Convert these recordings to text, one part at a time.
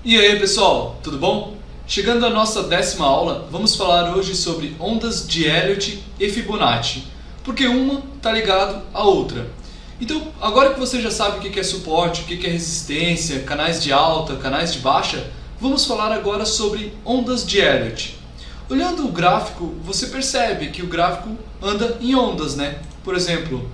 E aí pessoal, tudo bom? Chegando à nossa 10ª aula, vamos falar hoje sobre ondas de Elliott e Fibonacci, porque uma está ligada à outra. Então, agora que você já sabe o que é suporte, o que é resistência, canais de alta, canais de baixa, vamos falar agora sobre ondas de Elliott. Olhando o gráfico, você percebe que o gráfico anda em ondas, né? Por exemplo,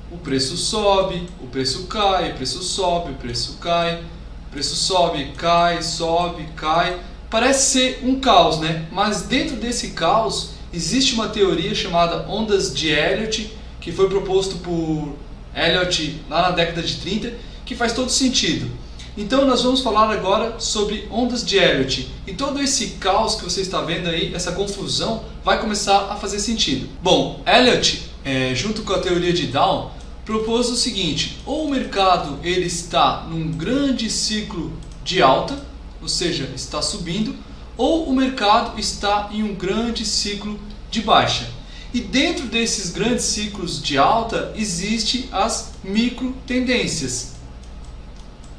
o preço sobe, o preço cai, o preço sobe, o preço cai, o preço sobe, cai. Parece ser um caos, né? Mas dentro desse caos existe uma teoria chamada ondas de Elliott, que foi proposto por Elliott lá na década de 30, que faz todo sentido. Então nós vamos falar agora sobre ondas de Elliott. E todo esse caos que você está vendo aí, essa confusão, vai começar a fazer sentido. Bom, Elliott, junto com a teoria de Down, propôs o seguinte: ou o mercado ele está num grande ciclo de alta, ou seja, está subindo, ou o mercado está em um grande ciclo de baixa. E dentro desses grandes ciclos de alta existem as micro tendências,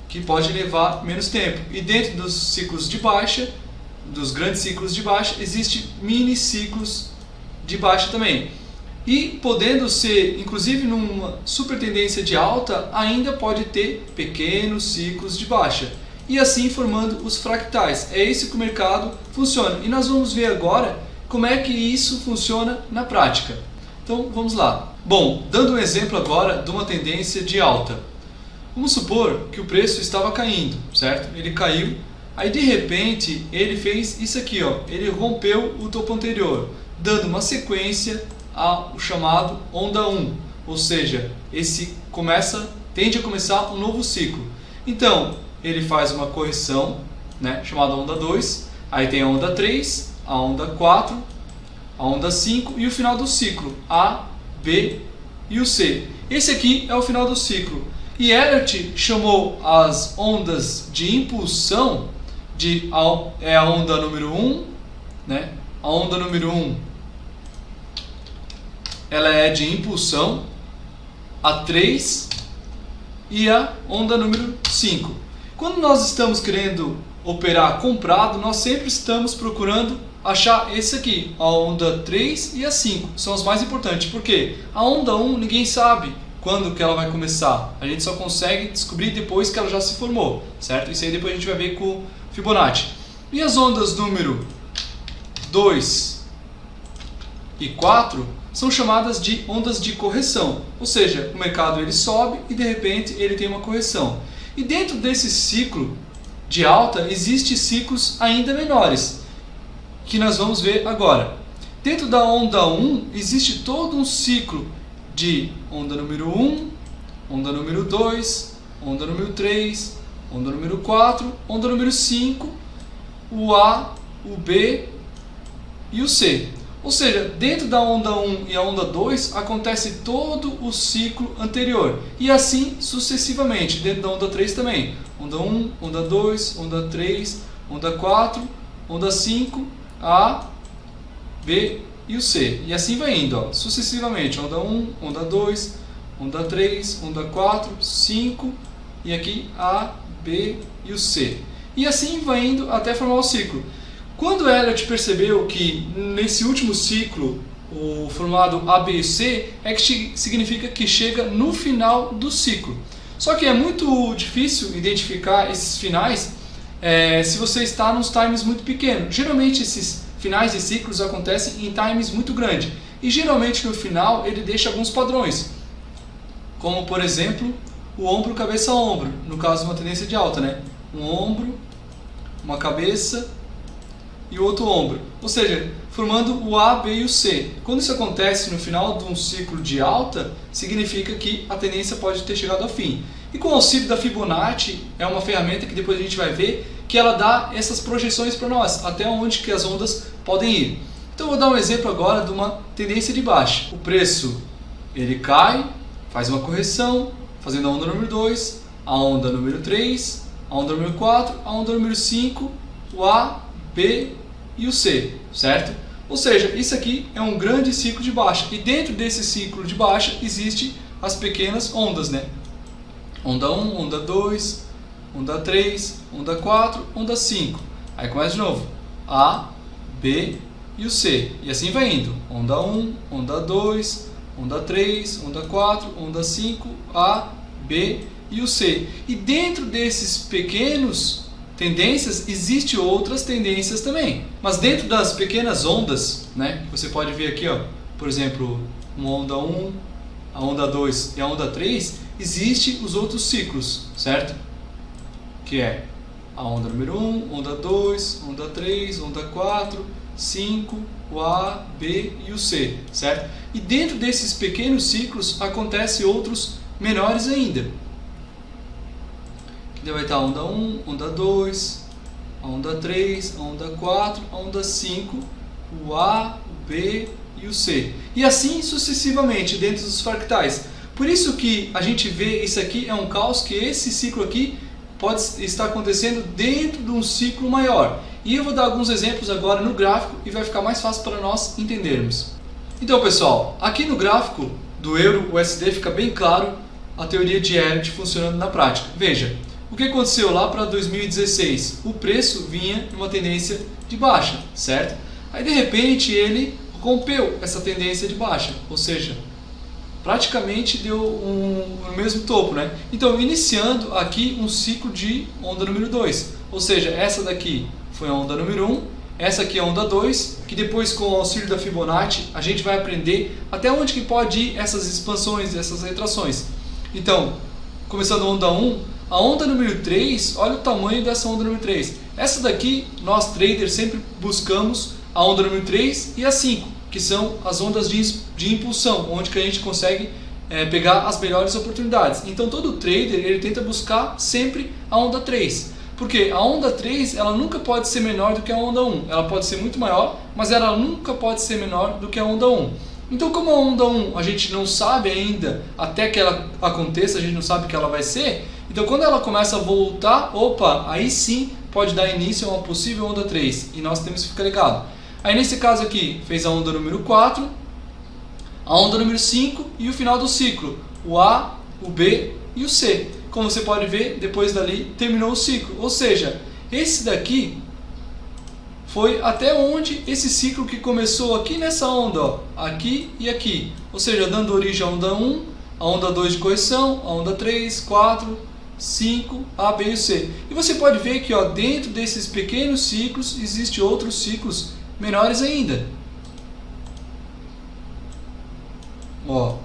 que pode levar menos tempo. E dentro dos ciclos de baixa, dos grandes ciclos de baixa, existem mini ciclos de baixa também. E podendo ser, inclusive numa super tendência de alta, ainda pode ter pequenos ciclos de baixa. E assim formando os fractais. É isso que o mercado funciona. E nós vamos ver agora como é que isso funciona na prática. Então vamos lá. Bom, dando um exemplo agora de uma tendência de alta. Vamos supor que o preço estava caindo, certo? Ele caiu, aí de repente ele fez isso aqui, ó. Ele rompeu o topo anterior, dando uma sequência ao chamado onda 1, ou seja, esse tende a começar um novo ciclo. Então, ele faz uma correção, né, chamada onda 2, aí tem a onda 3, a onda 4, a onda 5 e o final do ciclo, A, B e o C. Esse aqui é o final do ciclo. E Elliott chamou as ondas de impulsão a onda número 1, né? A onda número 1 ela é de impulsão, a 3 e a onda número 5. Quando nós estamos querendo operar comprado, nós sempre estamos procurando achar esse aqui, a onda 3 e a 5, são as mais importantes, porque a onda 1 ninguém sabe quando que ela vai começar, a gente só consegue descobrir depois que ela já se formou, certo? Isso aí depois a gente vai ver com Fibonacci. E as ondas número 2 e 4 são chamadas de ondas de correção, ou seja, o mercado ele sobe e de repente ele tem uma correção. E dentro desse ciclo de alta existem ciclos ainda menores, que nós vamos ver agora. Dentro da onda 1 existe todo um ciclo de onda número 1, onda número 2, onda número 3, onda número 4, onda número 5, o A, o B e o C. Ou seja, dentro da onda 1 e a onda 2 acontece todo o ciclo anterior. E assim sucessivamente, dentro da onda 3 também. Onda 1, onda 2, onda 3, onda 4, onda 5, A, B e o C. E assim vai indo, ó, sucessivamente. Onda 1, onda 2, onda 3, onda 4, 5 e aqui A, B e o C. E assim vai indo até formar o ciclo. Quando Elliott percebeu que nesse último ciclo, o formado A, B e C, é que significa que chega no final do ciclo. Só que é muito difícil identificar esses finais se você está nos times muito pequenos. Geralmente esses finais de ciclos acontecem em times muito grandes. E geralmente no final ele deixa alguns padrões. Como por exemplo, o ombro, cabeça, ombro. No caso de uma tendência de alta, né? Um ombro, uma cabeça e o outro ombro. Ou seja, formando o A, B e o C. Quando isso acontece no final de um ciclo de alta, significa que a tendência pode ter chegado ao fim. E com o auxílio da Fibonacci, é uma ferramenta que depois a gente vai ver, que ela dá essas projeções para nós, até onde que as ondas podem ir. Então eu vou dar um exemplo agora de uma tendência de baixa. O preço ele cai, faz uma correção, fazendo a onda número 2, a onda número 3, a onda número 4, a onda número 5, o A, B e o C, certo? Ou seja, isso aqui é um grande ciclo de baixa. E dentro desse ciclo de baixa existem as pequenas ondas, né? Onda 1, onda 2, onda 3, onda 4, onda 5. Aí começa de novo. A, B e o C. E assim vai indo. Onda 1, onda 2, onda 3, onda 4, onda 5, A, B e o C. E dentro desses pequenos tendências, existem outras tendências também. Mas dentro das pequenas ondas, né, você pode ver aqui, ó, por exemplo, uma onda 1, a onda 2 e a onda 3, existem os outros ciclos, certo? Que é a onda número 1, onda 2, onda 3, onda 4, 5, o A, B e o C, certo? E dentro desses pequenos ciclos acontecem outros menores ainda. Aqui vai estar a onda 1, onda 2, a onda 3, a onda 4, a onda 5, o A, o B e o C. E assim sucessivamente dentro dos fractais. Por isso que a gente vê isso aqui é um caos, que esse ciclo aqui pode estar acontecendo dentro de um ciclo maior. E eu vou dar alguns exemplos agora no gráfico e vai ficar mais fácil para nós entendermos. Então pessoal, aqui no gráfico do Euro USD fica bem claro a teoria de Elliott funcionando na prática. Veja, o que aconteceu lá para 2016? O preço vinha em uma tendência de baixa, certo? Aí de repente ele rompeu essa tendência de baixa, ou seja, praticamente deu o mesmo topo, né? Então, iniciando aqui um ciclo de onda número 2, ou seja, essa daqui foi a onda número 1, essa aqui é a onda 2, que depois com o auxílio da Fibonacci a gente vai aprender até onde que pode ir essas expansões, essas retrações. Então, começando a onda 1, a onda número 3, olha o tamanho dessa onda número 3. Essa daqui, nós traders sempre buscamos a onda número 3 e a 5. Que são as ondas de impulsão, onde que a gente consegue pegar as melhores oportunidades. Então todo trader ele tenta buscar sempre a onda 3, porque a onda 3 ela nunca pode ser menor do que a onda 1, ela pode ser muito maior, mas ela nunca pode ser menor do que a onda 1. Então como a onda 1 a gente não sabe ainda, até que ela aconteça, a gente não sabe o que ela vai ser, então quando ela começa a voltar, opa, aí sim pode dar início a uma possível onda 3, e nós temos que ficar ligado. Aí nesse caso aqui, fez a onda número 4, a onda número 5 e o final do ciclo, o A, o B e o C. Como você pode ver, depois dali terminou o ciclo. Ou seja, esse daqui foi até onde esse ciclo que começou aqui nessa onda, ó, aqui e aqui. Ou seja, dando origem à onda 1, a onda 2 de correção, a onda 3, 4, 5, A, B e C. E você pode ver que ó, dentro desses pequenos ciclos, existem outros ciclos menores ainda. Ó,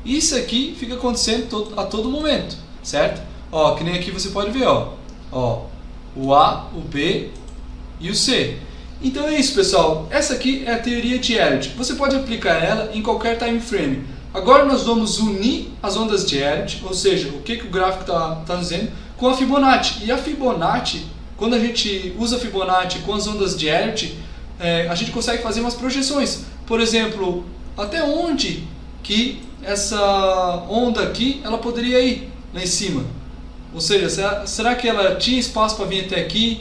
isso aqui fica acontecendo a todo momento, certo? Ó, que nem aqui você pode ver, ó, o A, o B e o C. Então é isso, pessoal. Essa aqui é a teoria de Elliott. Você pode aplicar ela em qualquer time frame. Agora nós vamos unir as ondas de Elliott, ou seja, o que o gráfico está dizendo, com a Fibonacci. E a Fibonacci, quando a gente usa a Fibonacci com as ondas de Elliott, a gente consegue fazer umas projeções. Por exemplo, até onde que essa onda aqui ela poderia ir lá em cima? Ou seja, será que ela tinha espaço para vir até aqui?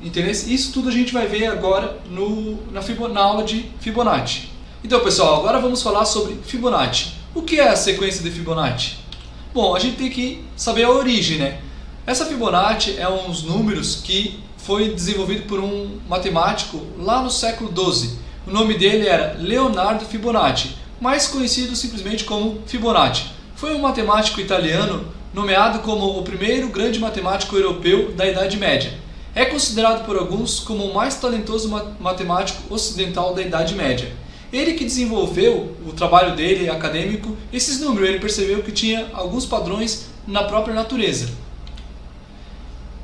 Entendeu? Isso tudo a gente vai ver agora na aula de Fibonacci. Então pessoal, agora vamos falar sobre Fibonacci. O que é a sequência de Fibonacci? Bom, a gente tem que saber a origem, né? Essa Fibonacci é uns números que foi desenvolvido por um matemático lá no século XII. O nome dele era Leonardo Fibonacci, mais conhecido simplesmente como Fibonacci. Foi um matemático italiano nomeado como o primeiro grande matemático europeu da Idade Média. É considerado por alguns como o mais talentoso matemático ocidental da Idade Média. Ele que desenvolveu o trabalho dele acadêmico, esses números, ele percebeu que tinha alguns padrões na própria natureza.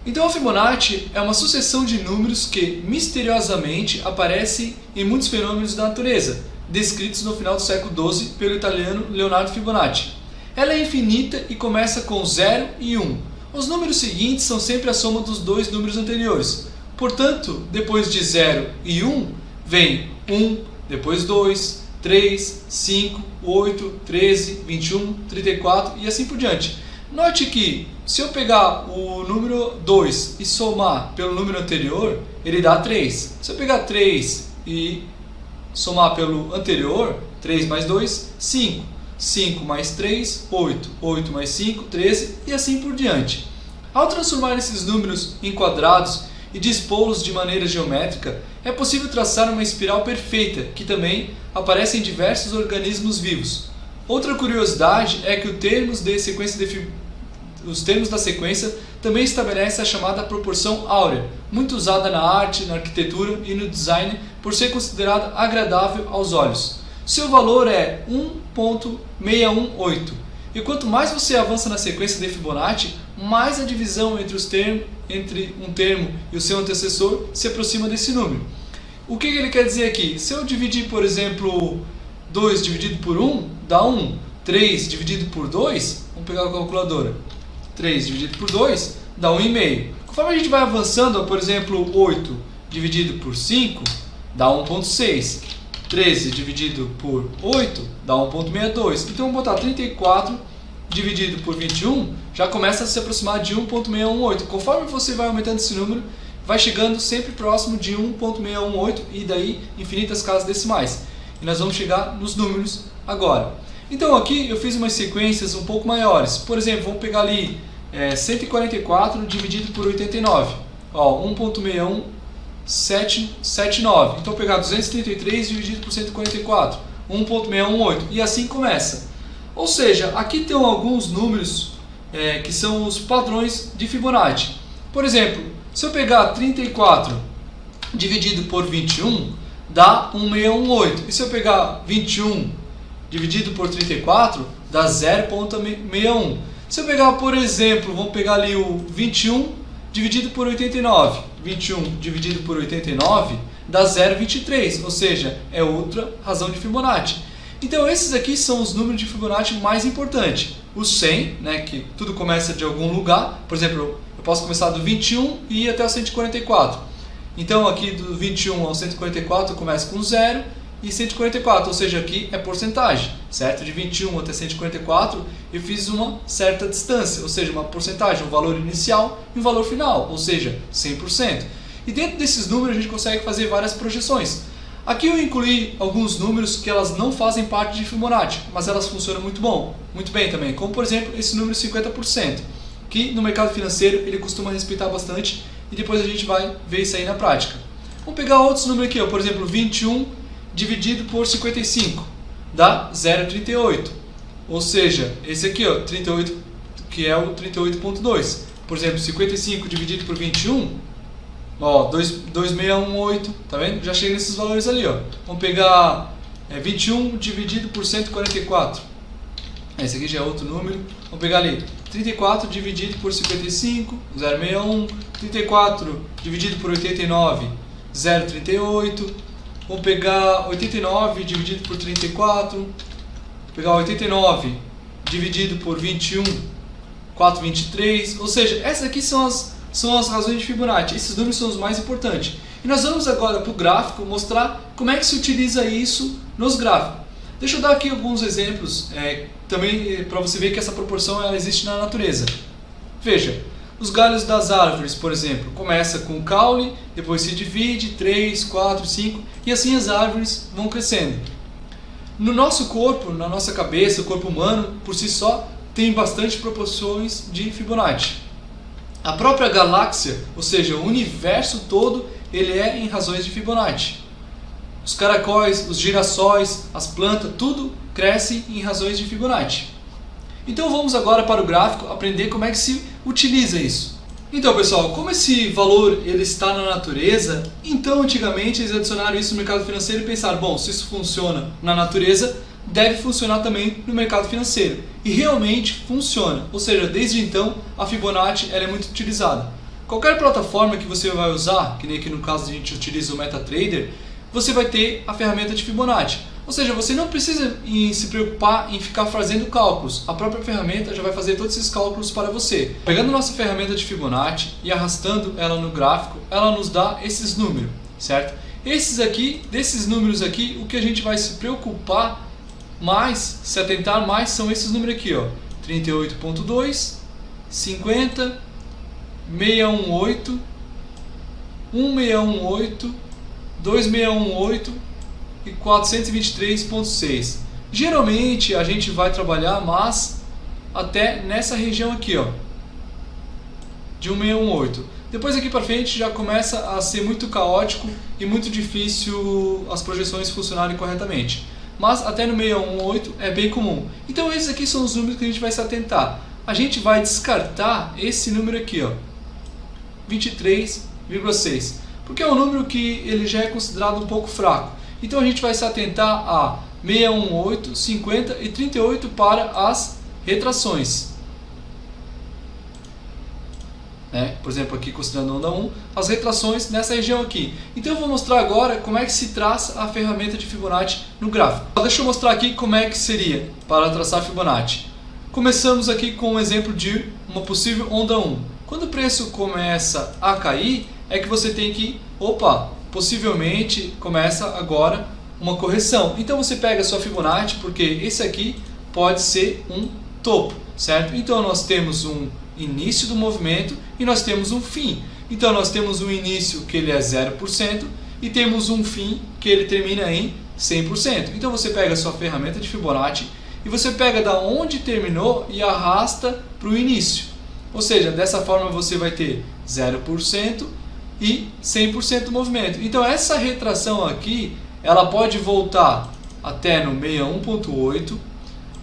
Então a Fibonacci é uma sucessão de números que misteriosamente aparece em muitos fenômenos da natureza, descritos no final do século XII pelo italiano Leonardo Fibonacci. Ela é infinita e começa com 0 e 1. Os números seguintes são sempre a soma dos dois números anteriores. Portanto, depois de 0 e 1, vem 1, depois 2, 3, 5, 8, 13, 21, 34 e assim por diante. Note que se eu pegar o número 2 e somar pelo número anterior, ele dá 3. Se eu pegar 3 e somar pelo anterior, 3 mais 2, 5. 5 mais 3, 8. 8 mais 5, 13 e assim por diante. Ao transformar esses números em quadrados e dispô-los de maneira geométrica, é possível traçar uma espiral perfeita, que também aparece em diversos organismos vivos. Outra curiosidade é que os termos da sequência também estabelecem a chamada proporção áurea, muito usada na arte, na arquitetura e no design por ser considerada agradável aos olhos. Seu valor é 1.618. E quanto mais você avança na sequência de Fibonacci, mais a divisão entre um termo e o seu antecessor se aproxima desse número. O que ele quer dizer aqui? Se eu dividir, por exemplo, 2 dividido por 1, dá 1. 3 dividido por 2, vamos pegar a calculadora. 3 dividido por 2 dá 1,5. Conforme a gente vai avançando, por exemplo, 8 dividido por 5 dá 1,6. 13 dividido por 8 dá 1,62. Então vamos botar 34 dividido por 21, já começa a se aproximar de 1,618. Conforme você vai aumentando esse número, vai chegando sempre próximo de 1,618 e daí infinitas casas decimais. E nós vamos chegar nos números agora. Então aqui eu fiz umas sequências um pouco maiores. Por exemplo, vamos pegar ali 144 dividido por 89. 1.61779. Então, pegar 233 dividido por 144, 1.618, e assim começa. Ou seja, aqui tem alguns números que são os padrões de Fibonacci. Por exemplo, se eu pegar 34 dividido por 21, dá 1.618. E se eu pegar 21 dividido por 34, dá 0.61. Se eu pegar, por exemplo, vamos pegar ali o 21 dividido por 89. 21 dividido por 89 dá 0,23, ou seja, é outra razão de Fibonacci. Então esses aqui são os números de Fibonacci mais importantes. O 100, né, que tudo começa de algum lugar. Por exemplo, eu posso começar do 21 e ir até o 144. Então aqui do 21 ao 144 eu começo com 0 e 144, ou seja, aqui é porcentagem, certo? De 21 até 144 eu fiz uma certa distância, ou seja, uma porcentagem, um valor inicial e um valor final, ou seja, 100%. E dentro desses números a gente consegue fazer várias projeções. Aqui eu incluí alguns números que elas não fazem parte de Fibonacci, mas elas funcionam muito bem também, como por exemplo esse número 50%, que no mercado financeiro ele costuma respeitar bastante e depois a gente vai ver isso aí na prática. Vamos pegar outros números aqui, por exemplo, 21 dividido por 55 dá 0,38, ou seja, esse aqui 38, que é o 38.2. Por exemplo, 55 dividido por 21, 2,618, tá vendo? Já chega nesses valores ali, Vamos pegar 21 dividido por 144, esse aqui já é outro número. Vamos pegar ali 34 dividido por 55, 0,61. 34 dividido por 89, 0,38. Vamos pegar 89 dividido por 34, vou pegar 89 dividido por 21, 4,23. Ou seja, essas aqui são as razões de Fibonacci. Esses números são os mais importantes. E nós vamos agora para o gráfico mostrar como é que se utiliza isso nos gráficos. Deixa eu dar aqui alguns exemplos também para você ver que essa proporção ela existe na natureza. Veja, os galhos das árvores, por exemplo, começa com o caule, depois se divide, 3, 4, 5, e assim as árvores vão crescendo. No nosso corpo, na nossa cabeça, o corpo humano, por si só, tem bastante proporções de Fibonacci. A própria galáxia, ou seja, o universo todo, ele é em razões de Fibonacci. Os caracóis, os girassóis, as plantas, tudo cresce em razões de Fibonacci. Então vamos agora para o gráfico aprender como é que se utiliza isso. Então pessoal, como esse valor ele está na natureza, então antigamente eles adicionaram isso no mercado financeiro e pensaram, bom, se isso funciona na natureza, deve funcionar também no mercado financeiro. E realmente funciona, ou seja, desde então a Fibonacci ela é muito utilizada. Qualquer plataforma que você vai usar, que nem aqui no caso a gente utiliza o MetaTrader, você vai ter a ferramenta de Fibonacci. Ou seja, você não precisa se preocupar em ficar fazendo cálculos. A própria ferramenta já vai fazer todos esses cálculos para você. Pegando nossa ferramenta de Fibonacci e arrastando ela no gráfico, ela nos dá esses números, certo? Desses números aqui, o que a gente vai se preocupar mais, se atentar mais, são esses números aqui, 38.2, 50, 618, 1618, 2618 e 423.6. Geralmente a gente vai trabalhar mais até nessa região aqui, de 1618. Depois aqui para frente já começa a ser muito caótico e muito difícil as projeções funcionarem corretamente. Mas até no 1618 é bem comum. Então esses aqui são os números que a gente vai se atentar. A gente vai descartar esse número aqui, ó, 23,6, porque é um número que ele já é considerado um pouco fraco. Então a gente vai se atentar a 618, 50 e 38 para as retrações. Por exemplo, aqui considerando a onda 1, as retrações nessa região aqui. Então eu vou mostrar agora como é que se traça a ferramenta de Fibonacci no gráfico. Deixa eu mostrar aqui como é que seria para traçar a Fibonacci. Começamos aqui com um exemplo de uma possível onda 1. Quando o preço começa a cair, é que você tem que, possivelmente começa agora uma correção. Então você pega a sua Fibonacci, porque esse aqui pode ser um topo, certo? Então nós temos um início do movimento e nós temos um fim. Então nós temos um início que ele é 0% e temos um fim que ele termina em 100%. Então você pega a sua ferramenta de Fibonacci e você pega da onde terminou e arrasta para o início. Ou seja, dessa forma você vai ter 0% e 100% do movimento. Então essa retração aqui, ela pode voltar até no 61,8%,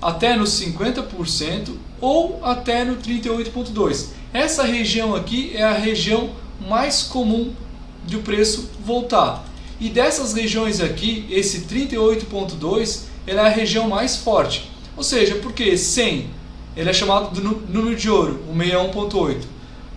até no 50% ou até no 38,2%. Essa região aqui é a região mais comum de o preço voltar. E dessas regiões aqui, esse 38,2%, ele é a região mais forte. Ou seja, porque 100, ele é chamado de número de ouro, o 61,8%.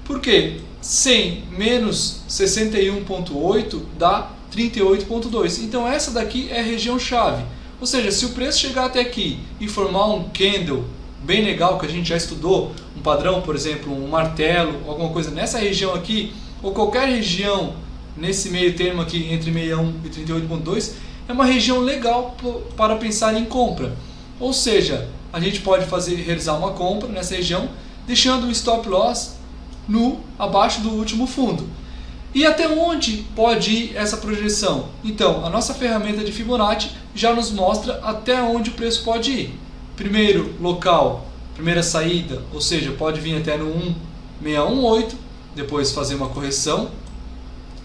Porque 100 menos 61,8 dá 38,2. Então essa daqui é a região chave. Ou seja, se o preço chegar até aqui e formar um candle bem legal, que a gente já estudou, um padrão, por exemplo, um martelo, alguma coisa nessa região aqui, ou qualquer região nesse meio termo aqui entre 61 e 38,2, é uma região legal para pensar em compra. Ou seja, a gente pode realizar uma compra nessa região, deixando o stop loss abaixo do último fundo. E até onde pode ir essa projeção? Então, a nossa ferramenta de Fibonacci já nos mostra até onde o preço pode ir. Primeiro local, primeira saída, ou seja, pode vir até no 1618, depois fazer uma correção,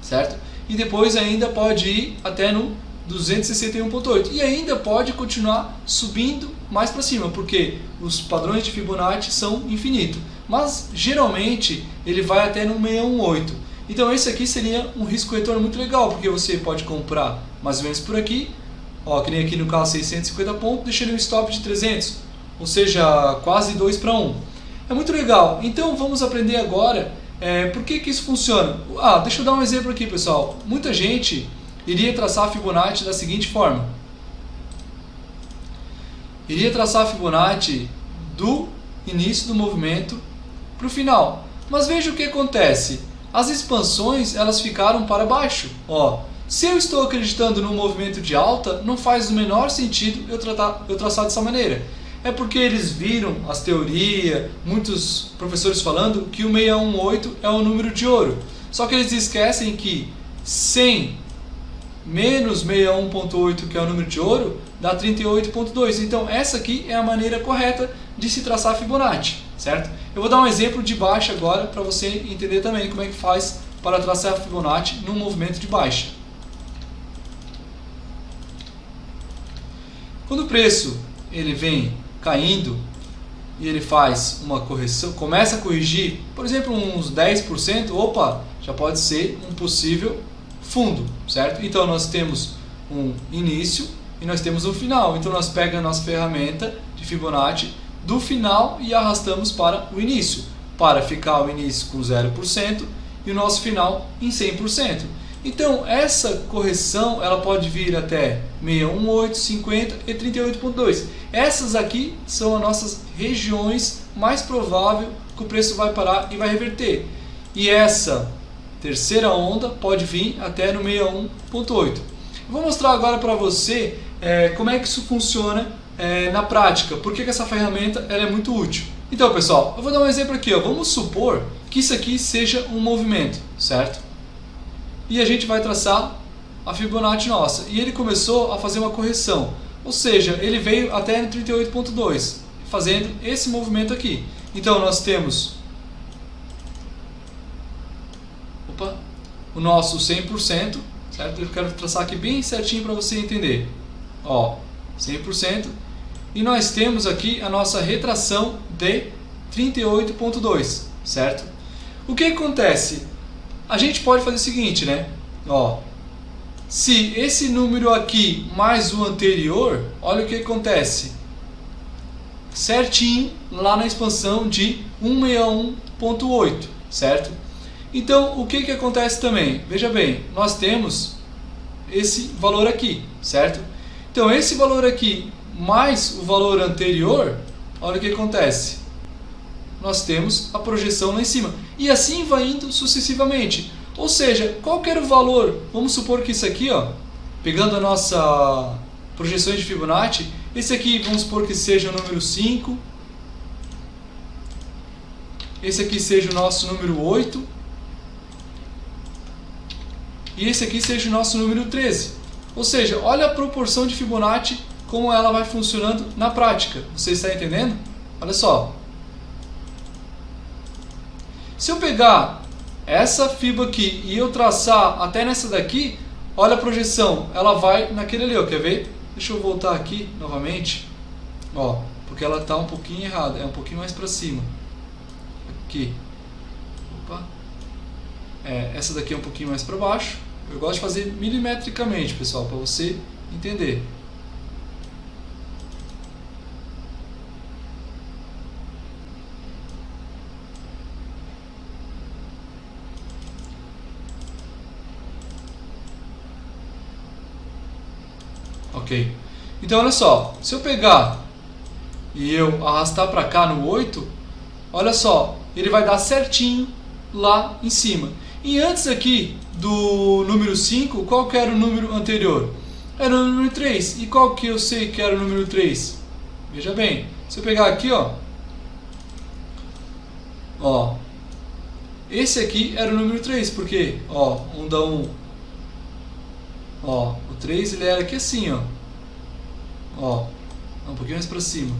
certo? E depois ainda pode ir até no 261,8 e ainda pode continuar subindo mais para cima, porque os padrões de Fibonacci são infinitos, mas geralmente ele vai até no 618. Então esse aqui seria um risco-retorno muito legal, porque você pode comprar mais ou menos por aqui, que nem aqui no caso 650 pontos, deixando um stop de 300, ou seja, quase 2 para 1. É muito legal. Então vamos aprender agora por que isso funciona. Deixa eu dar um exemplo aqui, pessoal. Muita gente iria traçar a Fibonacci da seguinte forma. Iria traçar a Fibonacci do início do movimento para o final. Mas veja o que acontece. As expansões elas ficaram para baixo. Se eu estou acreditando no movimento de alta, não faz o menor sentido eu traçar dessa maneira. É porque eles viram as teorias, muitos professores falando que o 618 é o número de ouro. Só que eles esquecem que 100 menos 61,8, que é o número de ouro, dá 38,2. Então essa aqui é a maneira correta de se traçar Fibonacci, certo? Eu vou dar um exemplo de baixa agora para você entender também como é que faz para traçar a Fibonacci num movimento de baixa. Quando o preço ele vem caindo e ele faz uma correção, começa a corrigir, por exemplo, uns 10%, já pode ser um possível fundo, certo? Então nós temos um início e nós temos um final. Então nós pegamos a nossa ferramenta de Fibonacci do final e arrastamos para o início, para ficar o início com 0% e o nosso final em 100%. Então essa correção ela pode vir até 618, 50 e 38,2. Essas aqui são as nossas regiões mais prováveis que o preço vai parar e vai reverter. E essa terceira onda pode vir até no 61,8. Eu vou mostrar agora para você como é que isso funciona na prática. Por que essa ferramenta ela é muito útil. Então pessoal, eu vou dar um exemplo aqui. Vamos supor que isso aqui seja um movimento, certo? E a gente vai traçar a Fibonacci nossa. E ele começou a fazer uma correção. Ou seja, ele veio até no 38,2, fazendo esse movimento aqui. Então nós temos o nosso 100%, certo? Eu quero traçar aqui bem certinho para você entender. Ó, 100%. E nós temos aqui a nossa retração de 38,2, certo? O que acontece? A gente pode fazer o seguinte, né? Ó, se esse número aqui mais o anterior, olha o que acontece. Certinho lá na expansão de 161,8, certo? Então, o que acontece também? Veja bem, nós temos esse valor aqui, certo? Então, esse valor aqui mais o valor anterior, olha o que acontece. Nós temos a projeção lá em cima. E assim vai indo sucessivamente. Ou seja, qual que era o valor? Vamos supor que isso aqui, ó, pegando a nossa projeção de Fibonacci, esse aqui vamos supor que seja o número 5. Esse aqui seja o nosso número 8. E esse aqui seja o nosso número 13. Ou seja, olha a proporção de Fibonacci, como ela vai funcionando na prática. Você está entendendo? Olha só. Se eu pegar essa fibra aqui e eu traçar até nessa daqui, olha a projeção, ela vai naquele ali, ó, quer ver? Deixa eu voltar aqui novamente, ó, porque ela está um pouquinho errada, é um pouquinho mais para cima. Aqui. Opa. Essa daqui é um pouquinho mais para baixo. Eu gosto de fazer milimetricamente, pessoal, para você entender. Ok. Então, olha só. Se eu pegar e eu arrastar para cá no 8, olha só, ele vai dar certinho lá em cima. E antes aqui do número 5, qual que era o número anterior? Era o número 3. E qual que eu sei que era o número 3? Veja bem, se eu pegar aqui, ó, esse aqui era o número 3, porque, ó, onda 1, ó, o 3 ele era aqui assim, ó, um pouquinho mais para cima.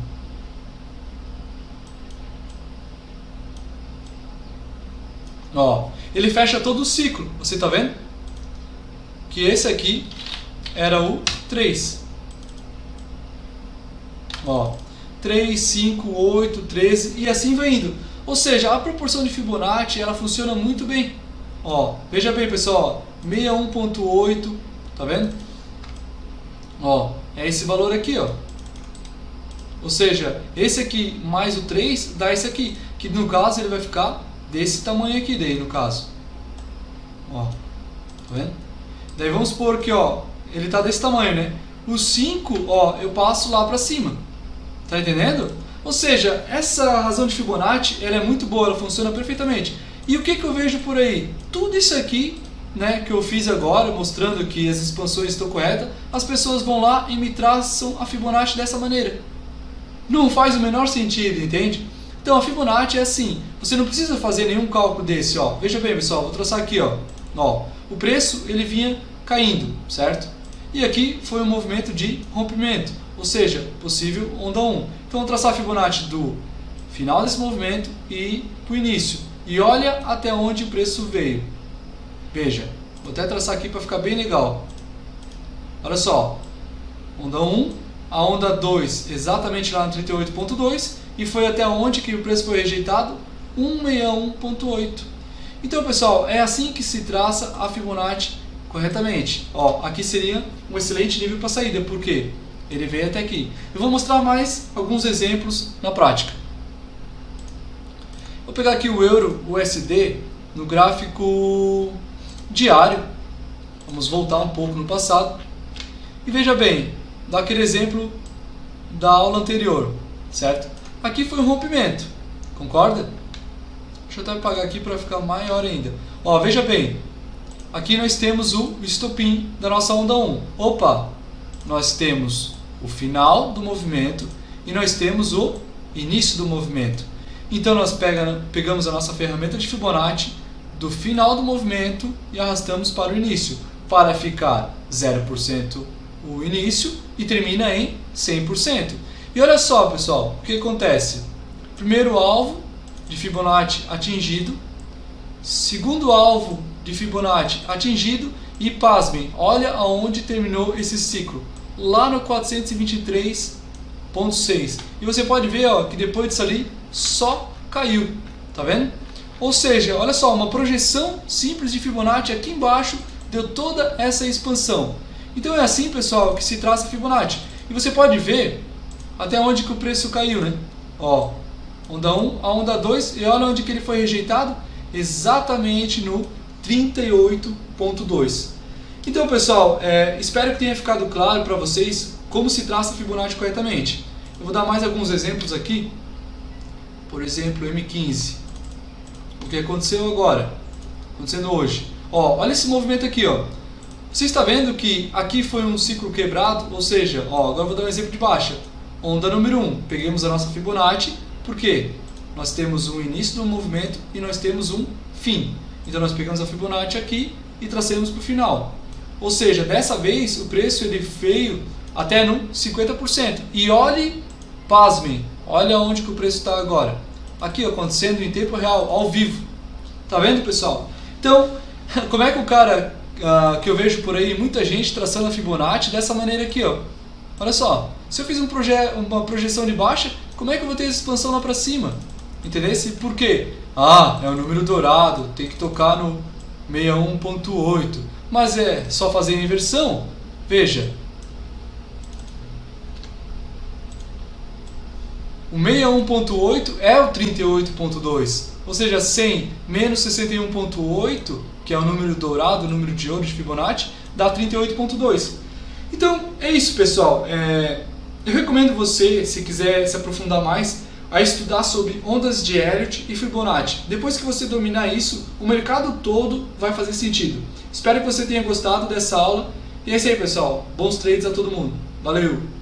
Ó, ele fecha todo o ciclo, você está vendo? Que esse aqui era o 3. Ó, 3, 5, 8, 13 e assim vai indo. Ou seja, a proporção de Fibonacci ela funciona muito bem. Ó, veja bem, pessoal, 61,8, tá vendo? Ó, é esse valor aqui, ó. Ou seja, esse aqui mais o 3 dá esse aqui, que no caso ele vai ficar desse tamanho aqui, daí no caso. Ó, tá vendo? Daí vamos supor que, ó, ele tá desse tamanho, né? O 5, ó, eu passo lá pra cima. Tá entendendo? Ou seja, essa razão de Fibonacci, ela é muito boa, ela funciona perfeitamente. E o que eu vejo por aí? Tudo isso aqui, né, que eu fiz agora, mostrando que as expansões estão corretas, as pessoas vão lá e me traçam a Fibonacci dessa maneira. Não faz o menor sentido, entende? Então a Fibonacci é assim, você não precisa fazer nenhum cálculo desse, ó. Veja bem, pessoal, vou traçar aqui, ó. O preço ele vinha caindo, certo? E aqui foi um movimento de rompimento, ou seja, possível onda 1. Então vamos traçar a Fibonacci do final desse movimento e para o início. E olha até onde o preço veio. Veja, vou até traçar aqui para ficar bem legal. Olha só, onda 1, a onda 2 exatamente lá no 38,2 e foi até onde que o preço foi rejeitado? 161,8. Então, pessoal, é assim que se traça a Fibonacci corretamente. Ó, aqui seria um excelente nível para saída, porque ele veio até aqui. Eu vou mostrar mais alguns exemplos na prática. Vou pegar aqui o Euro USD no gráfico diário. Vamos voltar um pouco no passado. E veja bem, dá aquele exemplo da aula anterior, certo? Aqui foi um rompimento, concorda? Deixa eu até apagar aqui para ficar maior ainda. Ó, veja bem, aqui nós temos o estopim da nossa onda 1. Opa, nós temos o final do movimento e nós temos o início do movimento. Então nós pegamos a nossa ferramenta de Fibonacci do final do movimento e arrastamos para o início, para ficar 0% o início e termina em 100%. E olha só, pessoal, o que acontece? Primeiro alvo de Fibonacci atingido, segundo alvo de Fibonacci atingido e pasmem, olha aonde terminou esse ciclo, lá no 423,6. E você pode ver, ó, que depois disso ali só caiu, tá vendo? Ou seja, olha só, uma projeção simples de Fibonacci aqui embaixo deu toda essa expansão. Então é assim, pessoal, que se traça Fibonacci. E você pode ver até onde que o preço caiu, né? Ó, onda 1 a onda 2, e olha onde que ele foi rejeitado, exatamente no 38,2. Então, pessoal, espero que tenha ficado claro para vocês como se traça Fibonacci corretamente. Eu vou dar mais alguns exemplos aqui. Por exemplo, M15. O que aconteceu agora? Acontecendo hoje. Ó, olha esse movimento aqui, ó. Você está vendo que aqui foi um ciclo quebrado, ou seja, ó, agora eu vou dar um exemplo de baixa. Onda número 1, pegamos a nossa Fibonacci, por quê? Nós temos um início do movimento e nós temos um fim. Então nós pegamos a Fibonacci aqui e tracemos para o final. Ou seja, dessa vez o preço ele veio até no 50%. E olhe, pasmem, olha onde que o preço está agora. Aqui acontecendo em tempo real, ao vivo. Tá vendo, pessoal? Então, como é que o cara que eu vejo por aí, muita gente traçando a Fibonacci dessa maneira aqui, ó. Olha só, se eu fiz uma projeção de baixa, como é que eu vou ter essa expansão lá para cima? Entendeu? Por quê? Ah, é um número dourado, tem que tocar no 61,8. Mas é só fazer a inversão. Veja, o 61,8 é o 38,2. Ou seja, 100 menos 61,8, que é o número dourado, o número de ouro de Fibonacci, dá 38,2. Então, é isso, pessoal. Eu recomendo você, se quiser se aprofundar mais, a estudar sobre ondas de Elliott e Fibonacci. Depois que você dominar isso, o mercado todo vai fazer sentido. Espero que você tenha gostado dessa aula. E é isso aí, pessoal. Bons trades a todo mundo. Valeu!